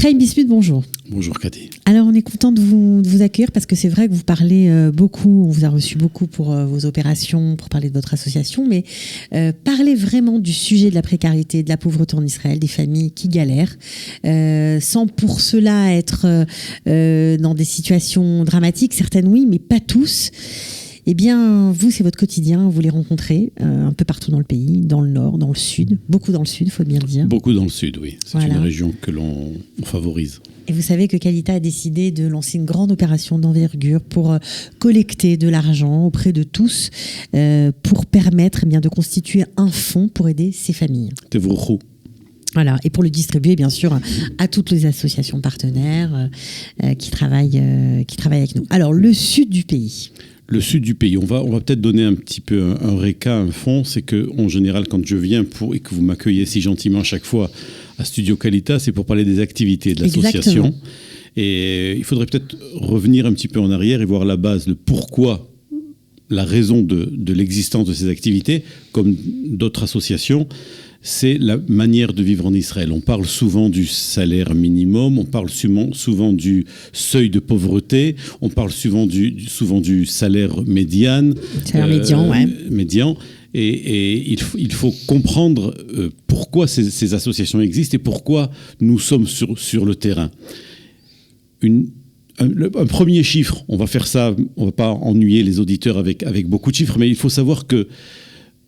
Chaim Bismuth, bonjour. Bonjour Cathy. Alors on est content de vous accueillir parce que c'est vrai que vous parlez beaucoup, on vous a reçu beaucoup pour vos opérations, pour parler de votre association, mais parlez vraiment du sujet de la précarité, de la pauvreté en Israël, des familles qui galèrent, sans pour cela être dans des situations dramatiques, certaines oui, mais pas tous. Eh bien, vous, c'est votre quotidien, vous les rencontrez un peu partout dans le pays, dans le nord, dans le sud, beaucoup dans le sud, il faut bien le dire. Beaucoup dans le sud, oui. C'est une région que l'on favorise. Et vous savez que Qualita a décidé de lancer une grande opération d'envergure pour collecter de l'argent auprès de tous, pour permettre de constituer un fonds pour aider ces familles. Tevrochou. Voilà, et pour le distribuer bien sûr à toutes les associations partenaires qui travaillent avec nous. Alors, le sud du pays. Le sud du pays, on va peut-être donner un petit peu un réca, un fond. C'est que en général, quand je viens et que vous m'accueillez si gentiment à chaque fois à Studio Qualita, c'est pour parler des activités de l'association. Exactement. Et il faudrait peut-être revenir un petit peu en arrière et voir la base, le pourquoi, la raison de l'existence de ces activités, comme d'autres associations. C'est la manière de vivre en Israël. On parle souvent du salaire minimum, on parle souvent du seuil de pauvreté, on parle souvent du salaire médian. Salaire médian, ouais. Médian. Et il faut comprendre pourquoi ces associations existent et pourquoi nous sommes sur le terrain. Un premier chiffre, on va faire ça, on ne va pas ennuyer les auditeurs avec beaucoup de chiffres, mais il faut savoir que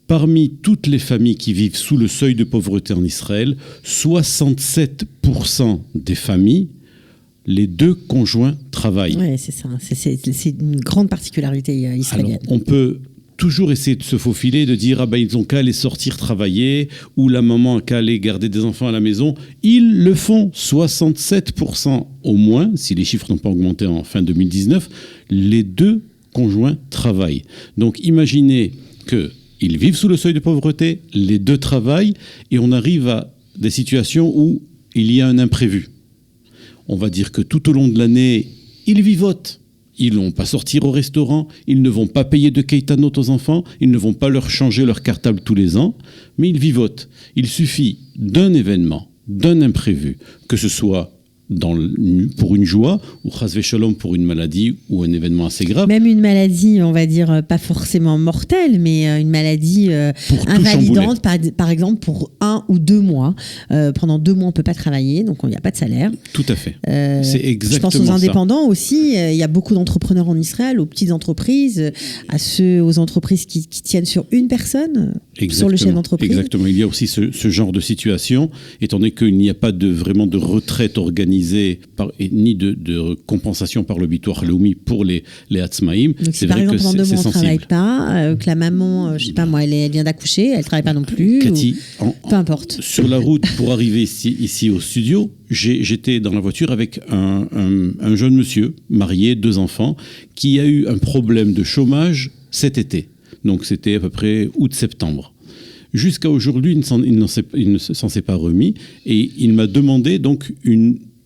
parmi toutes les familles qui vivent sous le seuil de pauvreté en Israël, 67% des familles, les deux conjoints travaillent. Oui, c'est ça. C'est une grande particularité israélienne. Alors, on peut toujours essayer de se faufiler, de dire ils ont qu'à aller sortir travailler, ou la maman a qu'à aller garder des enfants à la maison. Ils le font, 67% au moins, si les chiffres n'ont pas augmenté en fin 2019, les deux conjoints travaillent. Donc imaginez qu'ils vivent sous le seuil de pauvreté, les deux travaillent, et on arrive à des situations où il y a un imprévu. On va dire que tout au long de l'année, ils vivotent. Ils ne vont pas sortir au restaurant, ils ne vont pas payer de Keitanot aux enfants, ils ne vont pas leur changer leur cartable tous les ans, mais ils vivotent. Il suffit d'un événement, d'un imprévu, que ce soit pour une joie, ou chas v'shalom pour une maladie ou un événement assez grave. Même une maladie, on va dire, pas forcément mortelle, mais une maladie invalidante, par exemple, pour 1 ou 2 mois. Pendant 2 mois, on ne peut pas travailler, donc il n'y a pas de salaire. Tout à fait. C'est exactement ça. Je pense aux indépendants aussi. Il y a beaucoup d'entrepreneurs en Israël, aux petites entreprises, aux entreprises qui tiennent sur une personne, sur le chef d'entreprise. Exactement. Il y a aussi ce genre de situation, étant donné qu'il n'y a pas vraiment de retraite organisée ni de compensation par le Bitoire Leumi pour les Hatzmaïm. Donc si par exemple pendant 2 mois on ne travaille pas, que la maman, je ne sais pas moi, elle vient d'accoucher, elle ne travaille pas non plus, Cathy, peu importe. Sur la route pour arriver ici au studio, j'étais dans la voiture avec un jeune monsieur, marié, 2 enfants, qui a eu un problème de chômage cet été. Donc c'était à peu près août-septembre. Jusqu'à aujourd'hui, il ne s'en s'est pas remis et il m'a demandé donc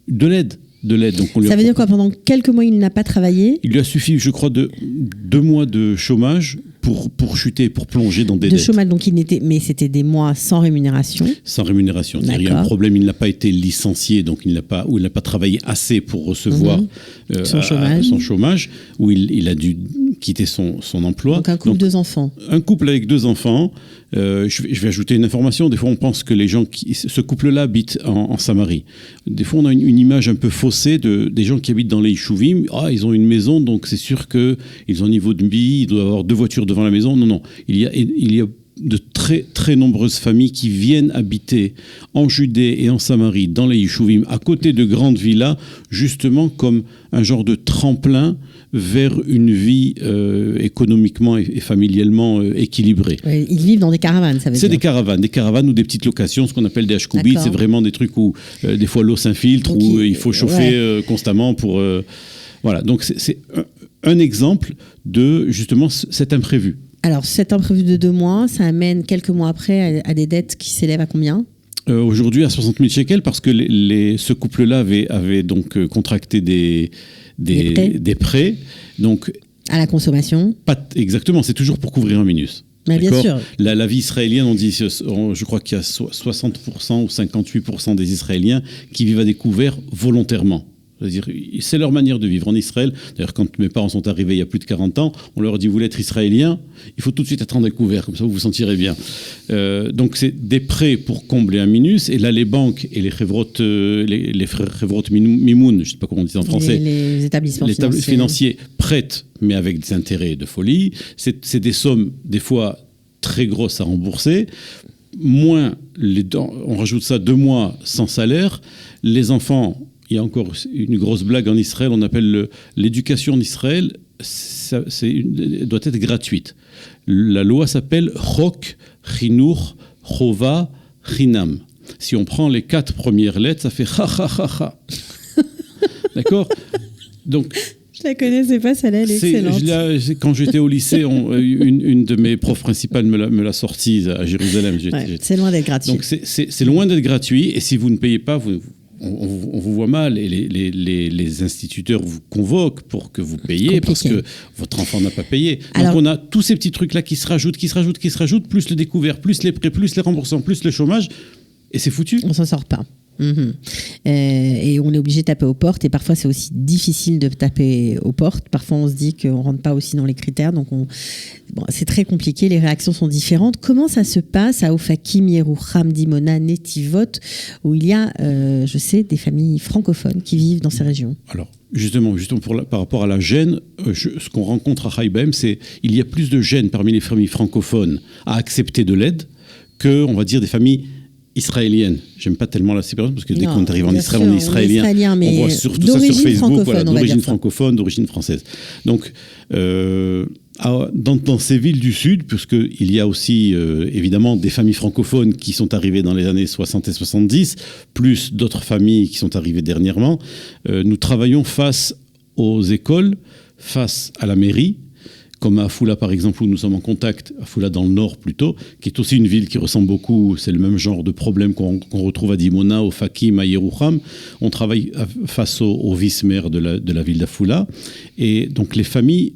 de l'aide. Donc ça veut dire quoi? Pendant quelques mois, il n'a pas travaillé? Il lui a suffi, je crois, de 2 mois de chômage pour chuter, pour plonger dans des dettes. De chômage, donc mais c'était des mois sans rémunération. Sans rémunération. Il y a un problème, il n'a pas été licencié, donc il n'a pas travaillé assez pour recevoir son chômage, où il a dû quitter son emploi. Donc un couple, 2 enfants. Un couple avec 2 enfants. Je vais ajouter une information. Des fois, on pense que ce couple-là habite en Samarie. Des fois, on a une image un peu faussée des gens qui habitent dans les Yishuvim. Ils ont une maison, donc c'est sûr qu'ils ont un niveau de vie, ils doivent avoir 2 voitures devant la maison. Non. Il y a de très, très nombreuses familles qui viennent habiter en Judée et en Samarie, dans les Yishuvim, à côté de grandes villas, justement comme un genre de tremplin vers une vie économiquement et familialement équilibrée. Ils vivent dans des caravanes, ça veut dire. C'est des caravanes ou des petites locations, ce qu'on appelle des hashkubit. C'est vraiment des trucs où des fois l'eau s'infiltre, où il faut chauffer constamment pour... Voilà, donc c'est un exemple de justement cet imprévu. Alors cet imprévu de 2 mois, ça amène quelques mois après à des dettes qui s'élèvent à combien ? Aujourd'hui à 60 000 shekels, parce que ce couple-là avait donc contracté des prêts. Donc, à la consommation. Pas exactement, c'est toujours pour couvrir un minus. Mais bien sûr. La vie israélienne, on dit, je crois qu'il y a 60% ou 58% des Israéliens qui vivent à découvert volontairement. C'est-à-dire, c'est leur manière de vivre en Israël. D'ailleurs, quand mes parents sont arrivés il y a plus de 40 ans, on leur a dit, vous voulez être israélien, il faut tout de suite être en découvert, comme ça vous vous sentirez bien. Donc c'est des prêts pour combler un minus, et là les banques et les Chevrot Mimoun, je ne sais pas comment on dit en français, les établissements financiers prêtent, mais avec des intérêts de folie. C'est des sommes, des fois, très grosses à rembourser. On rajoute ça 2 mois sans salaire, les enfants... Il y a encore une grosse blague en Israël, on appelle l'éducation en Israël, doit être gratuite. La loi s'appelle Chok, Chinur, Chova, Chinam. Si on prend les 4 premières lettres, ça fait ha ha ha ha. D'accord ? Donc, je la connaissais pas, celle-là, elle est excellente. Quand j'étais au lycée, une de mes profs principales me l'a sortie à Jérusalem. C'est loin d'être gratuit. Donc c'est loin d'être gratuit, et si vous ne payez pas, on vous voit mal, et les instituteurs vous convoquent pour que vous payiez parce que votre enfant n'a pas payé. Donc on a tous ces petits trucs-là qui se rajoutent, plus le découvert, plus les prêts, plus les remboursements, plus le chômage, et c'est foutu. On s'en sort pas. Et on est obligé de taper aux portes, et parfois c'est aussi difficile de taper aux portes. Parfois on se dit qu'on ne rentre pas aussi dans les critères, donc c'est très compliqué, les réactions sont différentes. Comment ça se passe à Ofakim, Yerouham, Dimona, Netivot, où il y a, je sais, des familles francophones qui vivent dans ces régions? Alors justement par rapport à la gêne, ce qu'on rencontre à Haïbem, c'est qu'il y a plus de gêne parmi les familles francophones à accepter de l'aide que, on va dire, des familles israélienne. J'aime pas tellement la séparation parce que dès qu'on arrive en Israël, on est israélien. On voit surtout ça sur Facebook, d'origine francophone, d'origine française. Donc, dans ces villes du Sud, puisqu'il y a aussi évidemment des familles francophones qui sont arrivées dans les années 60 et 70, plus d'autres familles qui sont arrivées dernièrement, nous travaillons face aux écoles, face à la mairie, comme à Afula par exemple, où nous sommes en contact, Afula dans le nord plutôt, qui est aussi une ville qui ressemble beaucoup, c'est le même genre de problème qu'on retrouve à Dimona, au Fakim, à Yerouham. On travaille face au vice-maire de la ville d'Afula, et donc les familles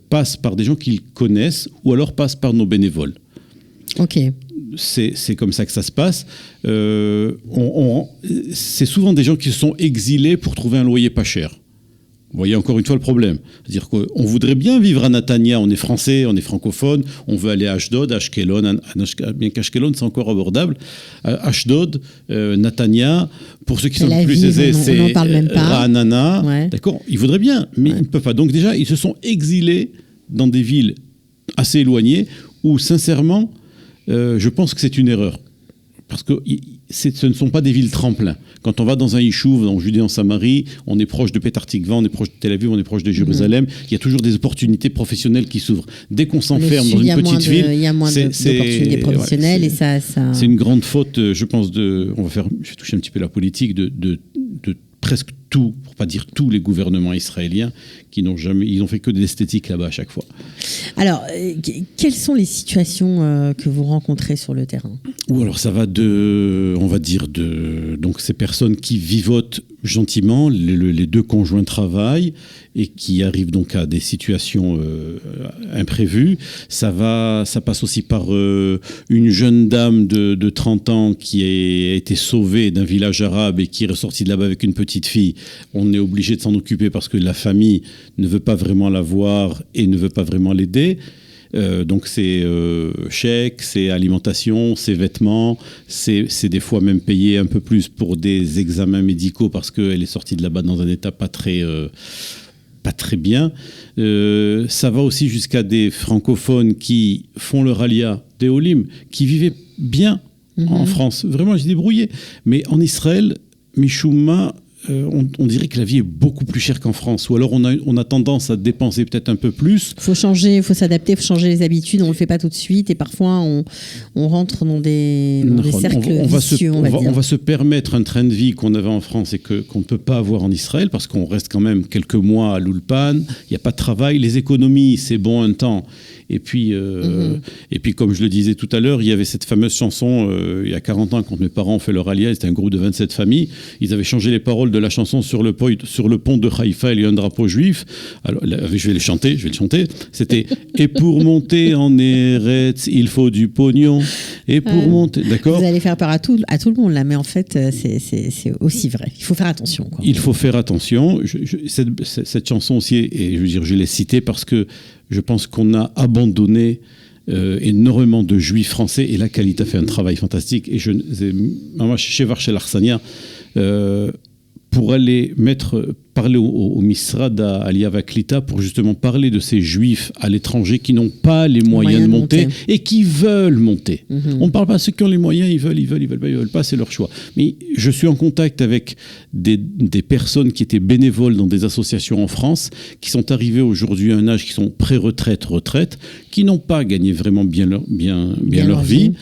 passent par des gens qu'ils connaissent, ou alors passent par nos bénévoles. Ok. C'est comme ça que ça se passe. C'est souvent des gens qui se sont exilés pour trouver un loyer pas cher. Vous voyez encore une fois le problème. C'est-à-dire qu'on voudrait bien vivre à Natania, on est français, on est francophone, on veut aller à Ashdod, Ashkelon, bien qu'Ashkelon c'est encore abordable. Ashdod, Natania, pour ceux qui sont plus aisés, c'est Ra'anana. Ouais. D'accord, ils voudraient bien, mais ils ne peuvent pas. Donc déjà, ils se sont exilés dans des villes assez éloignées où, sincèrement, je pense que c'est une erreur. Parce que ce ne sont pas des villes tremplins. Quand on va dans un Yishuv, en Judée, en Samarie, on est proche de Petah Tikva, on est proche de Tel Aviv, on est proche de Jérusalem. Il y a toujours des opportunités professionnelles qui s'ouvrent. Dès qu'on s'enferme dans une petite ville, il y a moins d'opportunités professionnelles, et ça. C'est une grande faute, je pense. Je vais toucher un petit peu la politique de presque tout, pour pas dire tous les gouvernements israéliens ils ont fait que de l'esthétique là-bas à chaque fois. Alors, quelles sont les situations que vous rencontrez sur le terrain ? Ou alors ça va donc ces personnes qui vivotent gentiment, les deux conjoints travaillent et qui arrivent donc à des situations imprévues. Ça passe aussi par une jeune dame de 30 ans qui a été sauvée d'un village arabe et qui est ressortie de là-bas avec une petite fille. On est obligé de s'en occuper parce que la famille ne veut pas vraiment la voir et ne veut pas vraiment l'aider. Donc c'est chèques, c'est alimentation, c'est vêtements, c'est des fois même payer un peu plus pour des examens médicaux parce qu'elle est sortie de là-bas dans un état pas très bien. Ça va aussi jusqu'à des francophones qui font leur alia, des Olim, qui vivaient bien en France. Vraiment, ils se débrouillaient. Mais en Israël, Mishouma, on dirait que la vie est beaucoup plus chère qu'en France, ou alors on a tendance à dépenser peut-être un peu plus. Il faut changer, il faut s'adapter, il faut changer les habitudes, on ne le fait pas tout de suite, et parfois on rentre dans des cercles vicieux, on va se permettre un train de vie qu'on avait en France et qu'on ne peut pas avoir en Israël, parce qu'on reste quand même quelques mois à l'Ulpan, il n'y a pas de travail, les économies, c'est bon un temps. Et puis, comme je le disais tout à l'heure, il y avait cette fameuse chanson, il y a 40 ans, quand mes parents ont fait leur alia, c'était un groupe de 27 familles, ils avaient changé les paroles paroles de la chanson sur le pont de Haïfa, il y a un drapeau juif. Alors, là, je vais le chanter. C'était « Et pour monter en Eretz, il faut du pognon. Et pour monter... » D'accord ? Vous allez faire peur à tout le monde, là. Mais en fait, c'est aussi vrai. Il faut faire attention. Quoi. Il faut faire attention. Cette chanson aussi, et je veux dire, je l'ai citée parce que je pense qu'on a abandonné énormément de juifs français, et la Qualité a fait un travail fantastique. Et moi, chez Varchel Arsania, pour aller parler au Misrad à Aliyah Vaklita, pour justement parler de ces juifs à l'étranger qui n'ont pas les moyens de monter et qui veulent monter. On ne parle pas de ceux qui ont les moyens, ils veulent pas, c'est leur choix. Mais je suis en contact avec des personnes qui étaient bénévoles dans des associations en France, qui sont arrivées aujourd'hui à un âge qui sont pré-retraite, qui n'ont pas gagné vraiment bien leur vie.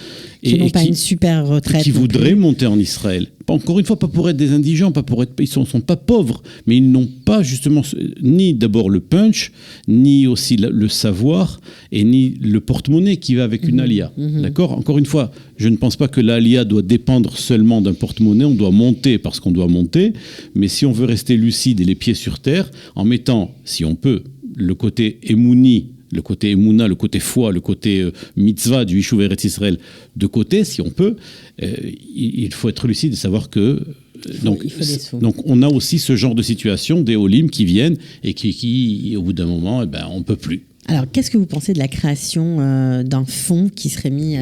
Qui n'ont pas une super retraite. Qui voudraient monter en Israël. Encore une fois, pas pour être des indigents, ils sont pas pauvres, mais ils n'ont pas justement ni d'abord le punch, ni aussi le savoir, et ni le porte-monnaie qui va avec une alia. D'accord ? Encore une fois, je ne pense pas que l'alia doit dépendre seulement d'un porte-monnaie. On doit monter parce qu'on doit monter, mais si on veut rester lucide et les pieds sur terre, en mettant, si on peut, le côté émouni, le côté émouna, le côté foi, le côté mitzvah du Yishuv Eretz Israël de côté, si on peut, il faut être lucide et savoir que... Donc on a aussi ce genre de situation, des Olim qui viennent et qui au bout d'un moment, on ne peut plus. Alors, qu'est-ce que vous pensez de la création d'un fonds qui serait mis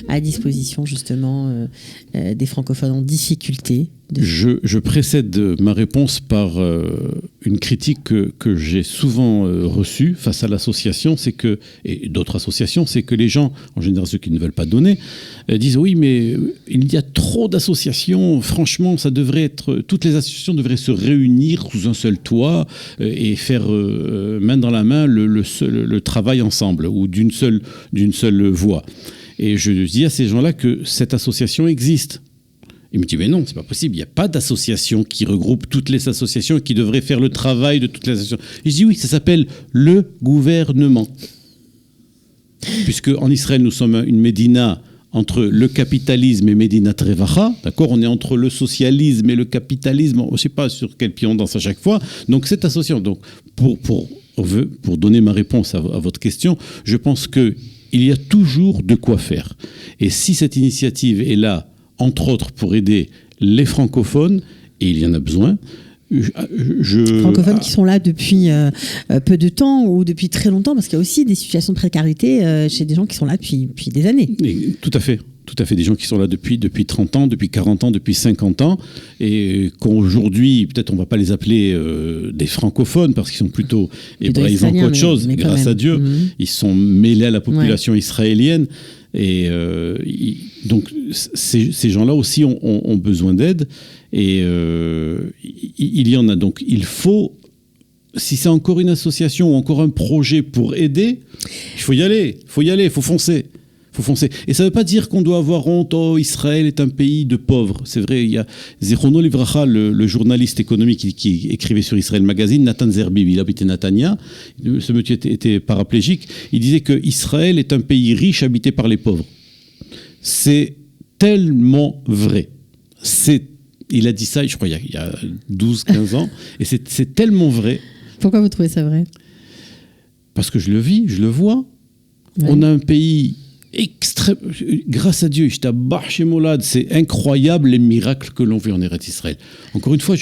à disposition justement des francophones en difficulté ? Je précède ma réponse par une critique que j'ai souvent reçue face à l'association, et d'autres associations, c'est que les gens, en général ceux qui ne veulent pas donner, disent oui, mais il y a trop d'associations, franchement, toutes les associations devraient se réunir sous un seul toit et faire main dans la main le travail ensemble, ou d'une seule voix. Et je dis à ces gens-là que cette association existe. Il me dit, mais non, c'est pas possible, il n'y a pas d'association qui regroupe toutes les associations et qui devrait faire le travail de toutes les associations. Et je dis oui, ça s'appelle le gouvernement. Puisque en Israël, nous sommes une médina entre le capitalisme et Médina Trevacha, d'accord ? On est entre le socialisme et le capitalisme, on ne sait pas sur quel pied on danse à chaque fois. Donc cette association, donc, pour donner ma réponse à votre question, je pense qu'il y a toujours de quoi faire. Et si cette initiative est là, entre autres pour aider les francophones, et il y en a besoin. Francophones qui sont là depuis peu de temps ou depuis très longtemps, parce qu'il y a aussi des situations de précarité chez des gens qui sont là depuis des années. Et, tout à fait, des gens qui sont là depuis 30 ans, depuis 40 ans, depuis 50 ans, et qu'aujourd'hui, peut-être on ne va pas les appeler des francophones, parce qu'ils sont plutôt hébraïsants qu'autre chose, mais grâce à Dieu, ils sont mêlés à la population israélienne. Et donc ces gens-là aussi ont besoin d'aide, et il y en a. Donc il faut, si c'est encore une association ou encore un projet pour aider, il faut y aller, il faut foncer. Et ça ne veut pas dire qu'on doit avoir honte. Oh, Israël est un pays de pauvres. C'est vrai, il y a Zichrono Livracha, le journaliste économique qui écrivait sur Israël Magazine, Nathan Zerbib, il habitait Natania. Ce monsieur était paraplégique. Il disait que Israël est un pays riche habité par les pauvres. C'est tellement vrai. Il a dit ça, je crois, il y a 12-15 ans. Et c'est tellement vrai. Pourquoi vous trouvez ça vrai ? Parce que je le vis, je le vois. Ouais. On a un pays... grâce à Dieu, c'est incroyable les miracles que l'on vit en Eretz Israël. Encore une fois,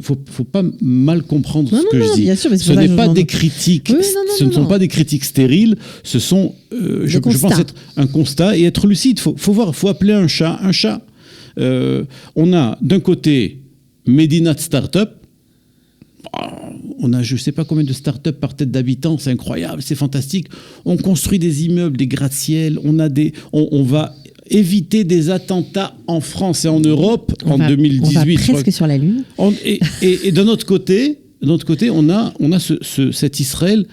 faut pas mal comprendre ce que je dis. Bien sûr, mais ce n'est pas des critiques, ce ne sont pas des critiques stériles, ce sont, je pense, être un constat et être lucide. Faut voir, faut appeler un chat un chat. On a d'un côté Medinat Startup. On a je ne sais pas combien de start-up par tête d'habitants, c'est incroyable, c'est fantastique. On construit des immeubles, des gratte-ciel, on va éviter des attentats en France et en Europe en 2018. On va presque sur la Lune. Et de notre côté, on a cet Israël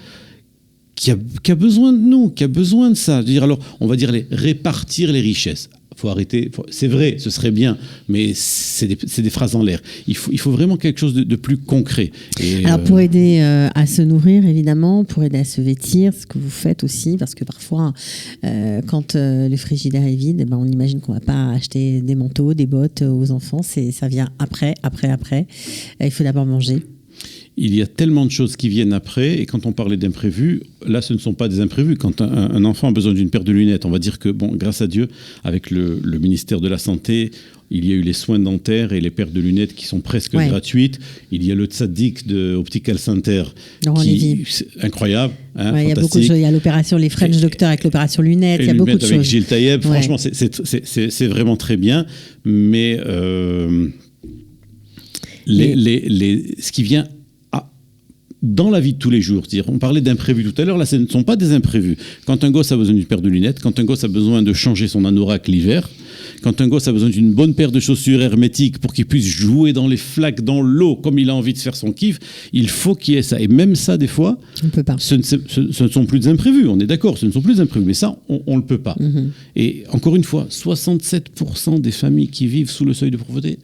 qui a besoin de nous, qui a besoin de ça. Alors, on va dire répartir les richesses. faut arrêter. C'est vrai, ce serait bien, mais c'est des phrases en l'air. Il faut vraiment quelque chose de plus concret. Et, alors, pour aider à se nourrir, évidemment, pour aider à se vêtir, ce que vous faites aussi, parce que parfois, quand le frigidaire est vide, on imagine qu'on ne va pas acheter des manteaux, des bottes aux enfants. Ça vient après. Il faut d'abord manger. Il y a tellement de choses qui viennent après, et quand on parlait d'imprévus, là, ce ne sont pas des imprévus. Quand un enfant a besoin d'une paire de lunettes, on va dire que, grâce à Dieu, avec le ministère de la Santé, il y a eu les soins dentaires et les paires de lunettes qui sont presque gratuites. Il y a le Tzadik de Optical Center, c'est incroyable. Hein, il y a beaucoup de choses. Il y a l'opération, les French Doctors avec l'opération lunettes, il y a beaucoup de choses. Avec Gilles Taïeb, franchement, c'est vraiment très bien. Mais ce qui vient dans la vie de tous les jours, on parlait d'imprévus tout à l'heure, là ce ne sont pas des imprévus. Quand un gosse a besoin d'une paire de lunettes, quand un gosse a besoin de changer son anorak l'hiver, quand un gosse a besoin d'une bonne paire de chaussures hermétiques pour qu'il puisse jouer dans les flaques, dans l'eau, comme il a envie de faire son kiff, il faut qu'il y ait ça. Et même ça, des fois, on peut pas. Ce ne sont plus des imprévus, on est d'accord, ce ne sont plus des imprévus, mais ça, on ne le peut pas. Et encore une fois, 67% des familles qui vivent sous le seuil de pauvreté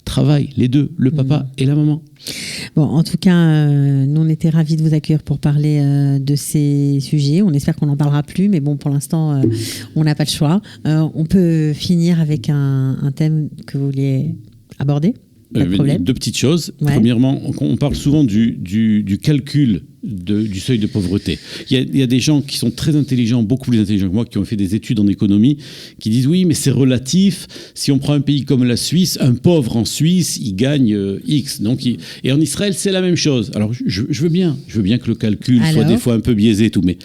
travaillent, les deux, le papa et la maman. Bon, en tout cas, nous, on était ravis de vous accueillir pour parler de ces sujets. On espère qu'on n'en parlera plus, mais bon, pour l'instant, on n'a pas le choix. On peut finir avec un thème que vous vouliez aborder. Pas de problème. Deux petites choses. Ouais. Premièrement, on parle souvent du calcul du seuil de pauvreté. Il y a des gens qui sont très intelligents, beaucoup plus intelligents que moi, qui ont fait des études en économie, qui disent oui, mais c'est relatif. Si on prend un pays comme la Suisse, un pauvre en Suisse, il gagne X. Et en Israël, c'est la même chose. Alors, je veux bien que le calcul soit des fois un peu biaisé et tout, mais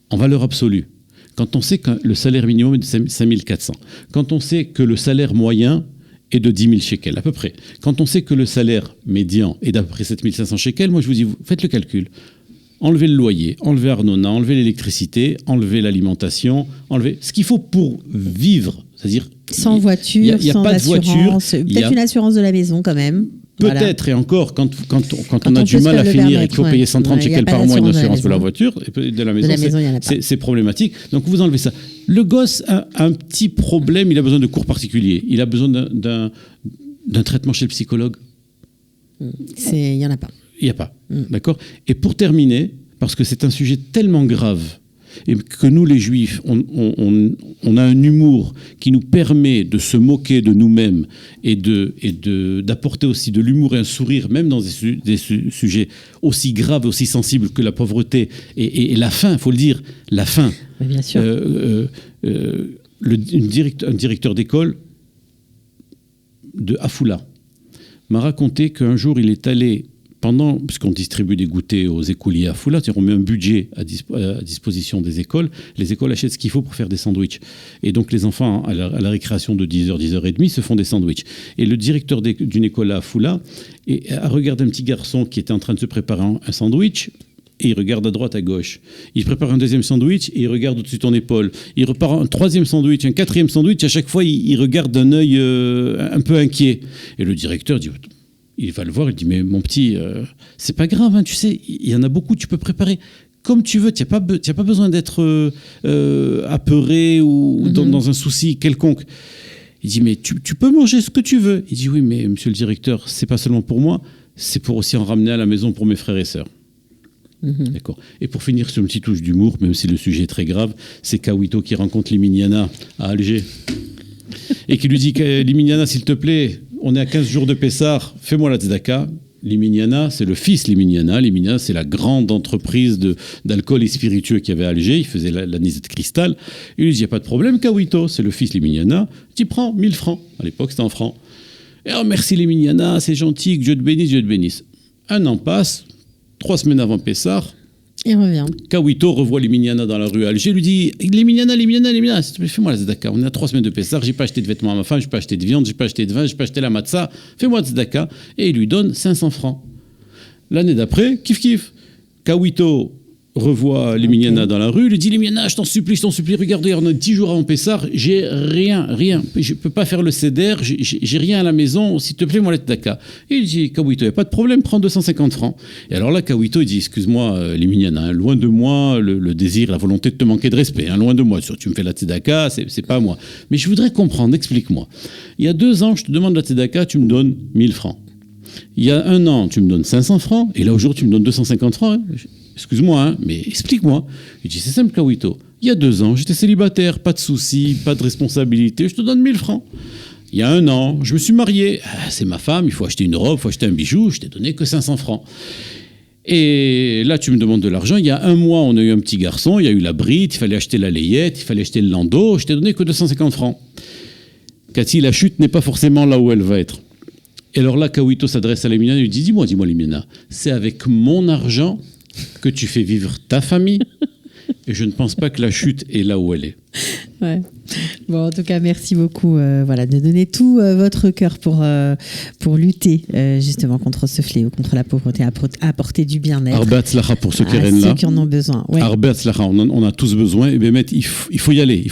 en valeur absolue, quand on sait que le salaire minimum est de 5 400, quand on sait que le salaire moyen est de 10 000 shekels, à peu près. Quand on sait que le salaire médian est d'à peu près 7 500 shekels, moi je vous dis, faites le calcul. Enlevez le loyer, enlevez Arnona, enlevez l'électricité, enlevez l'alimentation, enlevez ce qu'il faut pour vivre. C'est-à-dire, sans voiture, y a sans pas de voiture. Peut-être une assurance de la maison quand même. Peut-être, et encore, quand on a du mal à finir et qu'il faut payer 130 shekels par mois une assurance pour la voiture, et de la maison, c'est problématique. Donc vous enlevez ça. Le gosse a un petit problème, il a besoin de cours particuliers, il a besoin d'un traitement chez le psychologue. Il n'y en a pas. Il n'y a pas, d'accord ? Et pour terminer, parce que c'est un sujet tellement grave, et que nous, les Juifs, on a un humour qui nous permet de se moquer de nous-mêmes et d'apporter aussi de l'humour et un sourire, même dans des sujets aussi graves, aussi sensibles que la pauvreté et la faim, il faut le dire, la faim. Oui, bien sûr. Un directeur d'école de Afula m'a raconté qu'un jour, il est allé... puisqu'on distribue des goûters aux écoliers à Foula, c'est-à-dire on met un budget à disposition des écoles, les écoles achètent ce qu'il faut pour faire des sandwichs. Et donc les enfants, à la récréation de 10h, 10h30, se font des sandwichs. Et le directeur d'une école à Foula a regardé un petit garçon qui était en train de se préparer un sandwich, et il regarde à droite, à gauche. Il prépare un deuxième sandwich et il regarde au-dessus de ton épaule. Il repart un troisième sandwich, un quatrième sandwich, à chaque fois il regarde d'un œil un peu inquiet. Et le directeur dit... Il va le voir, il dit mais mon petit, c'est pas grave, hein, tu sais, il y en a beaucoup, tu peux préparer comme tu veux, tu n'as pas besoin d'être apeuré ou dans un souci quelconque. Il dit mais tu peux manger ce que tu veux. Il dit oui mais monsieur le directeur, c'est pas seulement pour moi, c'est pour aussi en ramener à la maison pour mes frères et sœurs. D'accord. Et pour finir sur une petite touche d'humour, même si le sujet est très grave, c'est Kawito qui rencontre Limignana à Alger et qui lui dit Limignana, s'il te plaît, on est à 15 jours de Pessah, fais-moi la tzedaka. Limignana, c'est le fils Limignana. Limignana, c'est la grande entreprise d'alcool et spiritueux qu'il y avait à Alger. Il faisait l'anisette de cristal. Il lui dit, il n'y a pas de problème, Kawito, c'est le fils Limignana. Tu prends 1000 francs. À l'époque, c'était en francs. Et oh, merci Limignana, c'est gentil, que Dieu te bénisse, Dieu te bénisse. Un an passe, 3 semaines avant Pessah. Il revient. Kawito revoit Limignana dans la rue à Alger, lui dit Limignana, fais-moi la tzedaka. On est à 3 semaines de Pessah, j'ai pas acheté de vêtements à ma femme, j'ai pas acheté de viande, j'ai pas acheté de vin, j'ai pas acheté la matzah, fais-moi la tzedaka. Et il lui donne 500 francs. L'année d'après, kiff. Kawito revoit Limiana dans la rue, lui dit Limiana, je t'en supplie, regarde, on a 10 jours avant Pessar, j'ai rien, je peux pas faire le CEDER, j'ai rien à la maison, s'il te plaît, moi, la tzedaka. Et il dit Kawito, il n'y a pas de problème, prends 250 francs. Et alors là, Kawito, il dit excuse-moi, Limiana, loin de moi le désir, la volonté de te manquer de respect, loin de moi, tu me fais la tzedaka, c'est pas moi. Mais je voudrais comprendre, explique-moi. Il y a 2 ans, je te demande la tzedaka, tu me donnes 1000 francs. Il y a 1 an, tu me donnes 500 francs, et là, aujourd'hui, tu me donnes 250 francs. Excuse-moi, mais explique-moi. Il dit, c'est simple, Kawito. Il y a 2 ans, j'étais célibataire, pas de soucis, pas de responsabilité, je te donne 1000 francs. Il y a 1 an, je me suis marié. C'est ma femme, il faut acheter une robe, il faut acheter un bijou, je t'ai donné que 500 francs. Et là, tu me demandes de l'argent. Il y a 1 mois, on a eu un petit garçon, il y a eu la bride, il fallait acheter la layette, il fallait acheter le landau, je t'ai donné que 250 francs. Cathy, la chute n'est pas forcément là où elle va être. Et alors là, Kawito s'adresse à Limiana et lui dit, dis-moi Limiana, c'est avec mon argent que tu fais vivre ta famille et je ne pense pas que la chute est là où elle est. Ouais. Bon, en tout cas, merci beaucoup de donner tout votre cœur pour lutter justement contre ce fléau, contre la pauvreté, apporter du bien-être. Arbe Hatzlacha pour ceux qui là. Ceux qui en ont besoin. Ouais. Arbe Hatzlacha, on a tous besoin. Et bien, il faut y aller.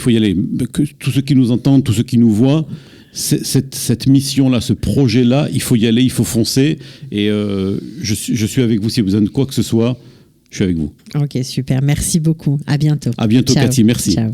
Que tous ceux qui nous entendent, tous ceux qui nous voient, cette mission-là, ce projet-là, il faut y aller, il faut foncer. Et je suis avec vous si vous avez besoin de quoi que ce soit. Je suis avec vous. Ok, super. Merci beaucoup. À bientôt. À bientôt, Ciao. Cathy. Merci. Ciao.